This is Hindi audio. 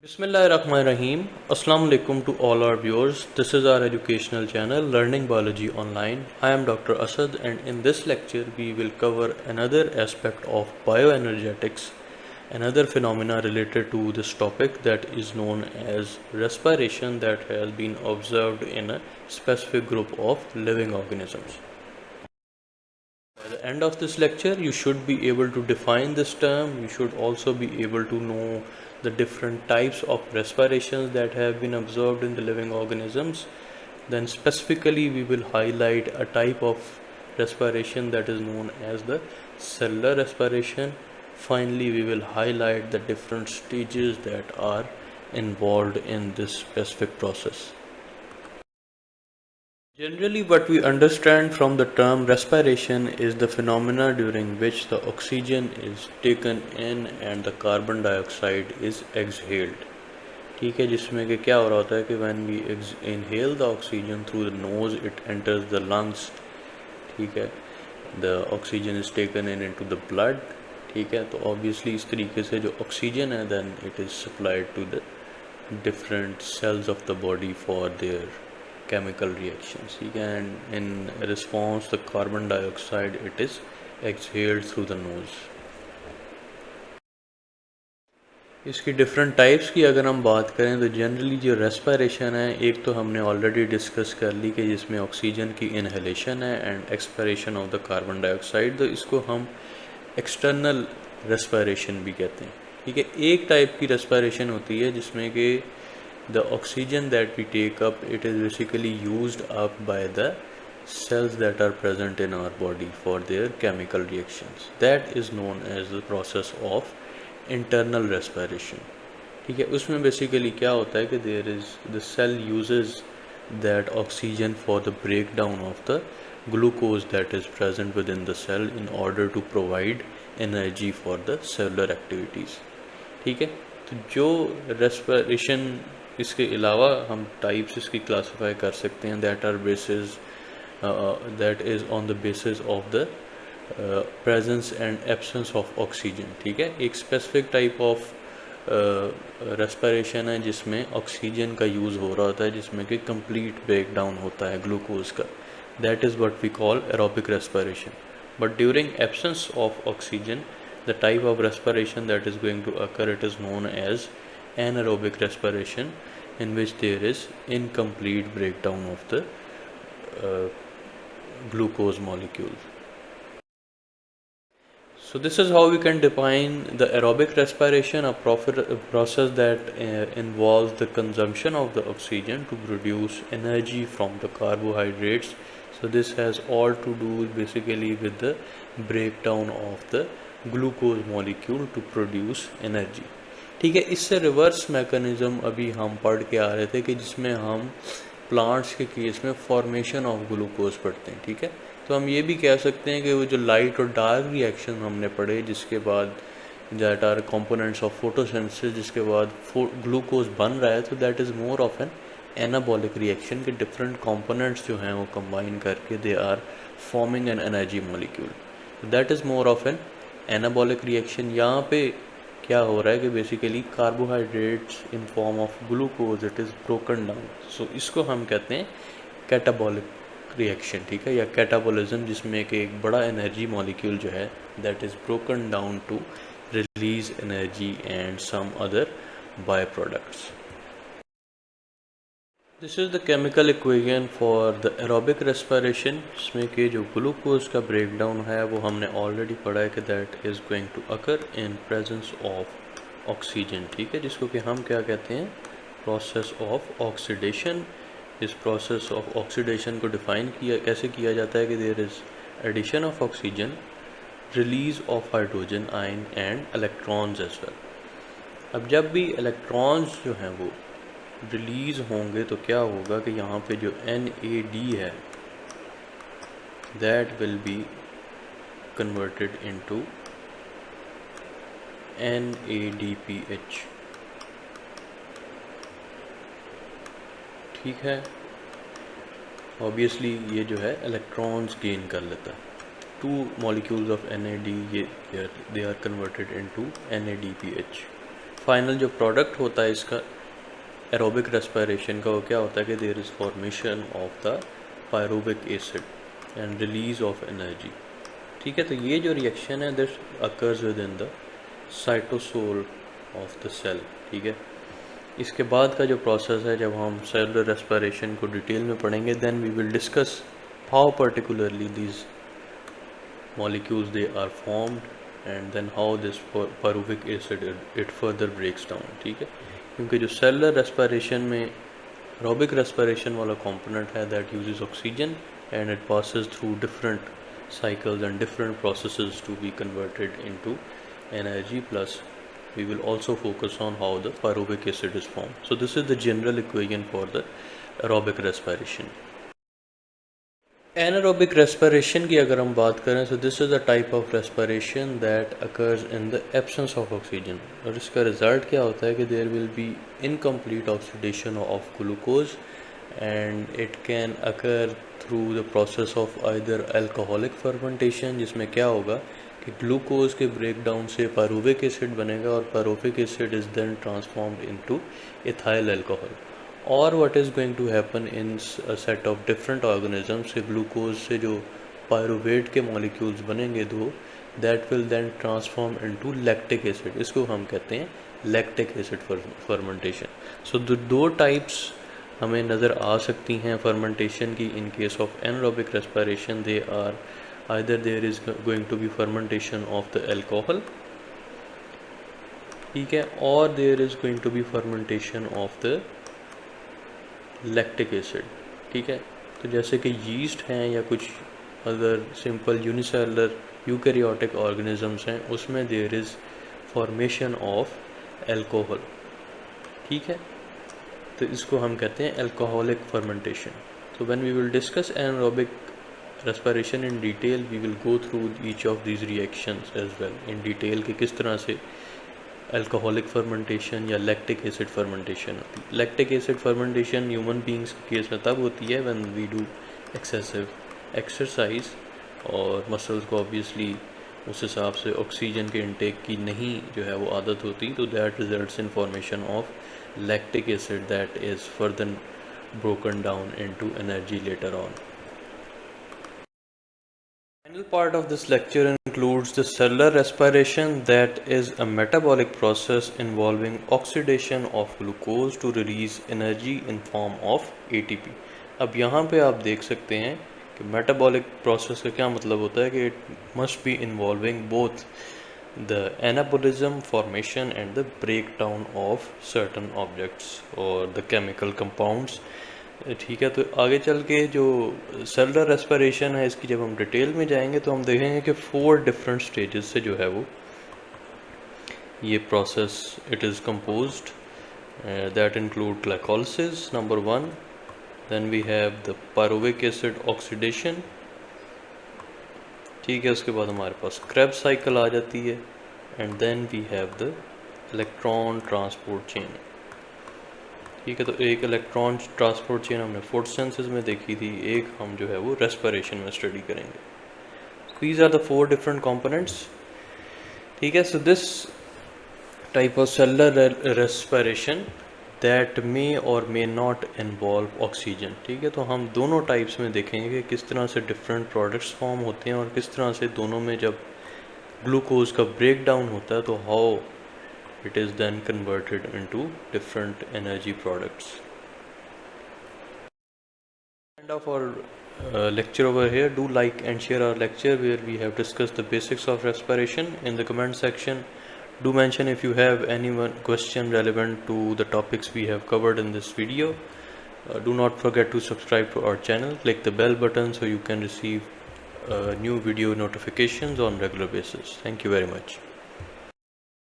Bismillahirrahmanirrahim. Assalamu alaikum to all our viewers. This is our educational channel Learning Biology Online. I am Dr. Asad, and in this lecture we will cover another aspect of bioenergetics, another phenomena related to this topic that is known as respiration that has been observed in a specific group of living organisms. By the end of this lecture, you should be able to define this term. You should also be able to know the different types of respirations that have been observed in the living organisms. Then specifically, we will highlight a type of respiration that is known as the cellular respiration. Finally, we will highlight the different stages that are involved in this specific process. Generally, what we understand from the term respiration is the phenomena during which the oxygen is taken in and the carbon dioxide is exhaled. ठीक है, जिसमें कि क्या हो रहा होता है कि when we inhale the oxygen through the nose, it enters the lungs. ठीक है, the oxygen is taken in into the blood. ठीक है, तो obviously इस तरीके से जो oxygen है then it is supplied to the different cells of the body for their chemical reactions, and in response the carbon dioxide it is exhaled through the nose. इसकी डिफरेंट टाइप्स की अगर हम बात करें तो जनरली जो रेस्पिरेशन है, एक तो हमने ऑलरेडी डिस्कस कर ली कि जिसमें ऑक्सीजन की इनहेलेशन है and expiration of the carbon dioxide, तो इसको हम एक्सटर्नल रेस्पिरेशन भी कहते हैं. ठीक है, एक टाइप की रेस्पिरेशन होती है जिसमें कि the oxygen that we take up, it is basically used up by the cells that are present in our body for their chemical reactions. That is known as the process of internal respiration. ठीक है, उसमें बेसिकली क्या होता है कि there is the cell uses that oxygen for the breakdown of the glucose that is present within the cell in order to provide energy for the cellular activities. ठीक है, तो जो respiration इसके अलावा हम टाइप्स इसकी क्लासीफाई कर सकते हैं that are basis that is on the basis of the presence and absence of oxygen. ठीक है, एक स्पेसिफिक टाइप ऑफ रेस्पिरेशन है जिसमें ऑक्सीजन का यूज़ हो रहा होता है, जिसमें कि कंप्लीट ब्रेक डाउन होता है ग्लूकोज का. That is what we call aerobic respiration. But during absence of oxygen, the type of respiration that is going to occur, it is known as anaerobic respiration, in which there is incomplete breakdown of the glucose molecules. So this is how we can define the aerobic respiration, a process that involves the consumption of the oxygen to produce energy from the carbohydrates. So this has all to do basically with the breakdown of the glucose molecule to produce energy. ठीक है, इससे रिवर्स मैकेनिज़्म अभी हम पढ़ के आ रहे थे कि जिसमें हम प्लांट्स के केस में फॉर्मेशन ऑफ ग्लूकोज पढ़ते हैं. ठीक है, तो हम ये भी कह सकते हैं कि वो जो लाइट और डार्क रिएक्शन हमने पढ़े, जिसके बाद that are components of photosynthesis, जिसके बाद ग्लूकोज बन रहा है, तो that is more of an anabolic reaction के डिफरेंट कंपोनेंट्स जो हैं वो कंबाइन करके they are forming an energy molecule. That is more of an anabolic reaction. यहाँ पे क्या हो रहा है कि basically carbohydrates in form of glucose it is broken down. So इसको हम कहते हैं कैटाबॉलिक रिएक्शन. ठीक है, या कैटाबॉलिज्म, जिसमें कि एक बड़ा एनर्जी मॉलिक्यूल जो है that is broken down to release energy and some other byproducts. This is the chemical equation for the aerobic respiration, जिसमें कि जो ग्लूकोज का ब्रेक डाउन है वो हमने ऑलरेडी पढ़ा है कि that is going to occur in presence of oxygen. ठीक है, जिसको कि हम क्या कहते हैं, प्रोसेस ऑफ ऑक्सीडेशन. इस प्रोसेस ऑफ ऑक्सीडेशन को डिफाइन कैसे किया जाता है कि there is addition of oxygen, release of hydrogen ion and electrons as well. अब जब भी इलेक्ट्रॉन्स जो हैं वो रिलीज़ होंगे तो क्या होगा कि यहाँ पे जो NAD है that will be converted into NADPH. ठीक है, ऑब्वियसली ये जो है इलेक्ट्रॉन्स गेन कर लेता है. टू मॉलिक्यूल्स ऑफ NAD ये they are converted into NADPH. Final जो प्रोडक्ट होता है इसका एरोबिक रेस्पिरेशन का, वो क्या होता है कि there is formation of the pyruvic acid and release of energy. ठीक है, तो ये जो रिएक्शन है this occurs within the cytosol of the cell. ठीक है, इसके बाद का जो प्रोसेस है, जब हम सेलुलर रेस्पिरेशन को डिटेल में पढ़ेंगे, then we will discuss how particularly these molecules they are formed and then how this pyruvic acid it further breaks down। ठीक है, क्योंकि जो सेलुलर रेस्पिरेशन में एरोबिक रेस्पिरेशन वाला कंपोनेंट है that uses oxygen and it passes through different cycles and different processes to be converted into energy, plus we will also focus on how the pyruvic acid is formed. So this is the general equation for the aerobic respiration। Anaerobic respiration की अगर हम बात करें, so this is a type of respiration that occurs in the absence of oxygen. और इसका रिजल्ट क्या होता है कि there will be incomplete oxidation of glucose and it can occur through the process of either alcoholic fermentation, जिसमें क्या होगा कि ग्लूकोज के ब्रेकडाउन से पायरुविक एसिड बनेगा और pyruvic acid is then transformed into ethyl alcohol. और what is going to happen in set of different organisms से ग्लूकोज से जो पायरुवेट के मॉलिक्यूल्स बनेंगे दो, that will then transform into lactic acid. इसको हम कहते हैं लैक्टिक एसिड फर्मेंटेशन। सो दो टाइप्स हमें नज़र आ सकती हैं फर्मेंटेशन की। In case of anaerobic respiration they are either there is going to be fermentation of the alcohol, ठीक है, और there is going to be fermentation of the lactic acid. ठीक है, तो जैसे कि यीस्ट हैं या कुछ other simple unicellular eukaryotic organisms हैं, उसमें there is formation of alcohol. ठीक है, तो इसको हम कहते हैं अल्कोहलिक फर्मेंटेशन। तो when we will discuss anaerobic respiration in detail, we will go through each of these reactions as well in detail कि किस तरह से अल्कोहलिक फर्मेंटेशन या लैक्टिक एसिड फर्मेंटेशन होती है। Lactic acid fermentation human beings के केस में तब होती है when we do excessive exercise और मसल्स को ऑब्वियसली उस हिसाब से ऑक्सीजन के इनटेक की नहीं जो है वो आदत होती, तो that results in formation of lactic acid that is further broken down into energy later on। Final part of this lecture includes the cellular respiration, that is a metabolic process involving oxidation of glucose to release energy in form of ATP। अब यहाँ पे आप देख सकते हैं कि metabolic process का क्या मतलब होता है कि it must be involving both the anabolism formation and the breakdown of certain objects or the chemical compounds। ठीक है, तो आगे चल के जो सेलुलर रेस्पिरेशन है इसकी जब हम डिटेल में जाएंगे तो हम देखेंगे कि 4 डिफरेंट स्टेजेस से जो है वो ये process it is composed, that include glycolysis number 1, then we have the pyruvic acid oxidation. ठीक है, उसके बाद हमारे पास क्रेब्स साइकिल आ जाती है and then we have the electron transport chain. ठीक है, तो एक इलेक्ट्रॉन ट्रांसपोर्ट चेन हमने फोटोसिंथेसिस में देखी थी, एक हम जो है वो रेस्पिरेशन में स्टडी करेंगे। These are the 4 different components. ठीक है, so this type of cellular respiration that may or may not involve oxygen. ठीक है, तो हम दोनों टाइप्स में देखेंगे कि किस तरह से डिफरेंट प्रोडक्ट्स फॉर्म होते हैं और किस तरह से दोनों में जब ग्लूकोज का ब्रेक डाउन होता है तो how it is then converted into different energy products। End of our lecture over here. Do like and share our lecture where we have discussed the basics of respiration. In the comment section, do mention if you have any question relevant to the topics we have covered in this video। Do not forget to subscribe to our channel, click the bell button so you can receive new video notifications on regular basis। Thank you very much।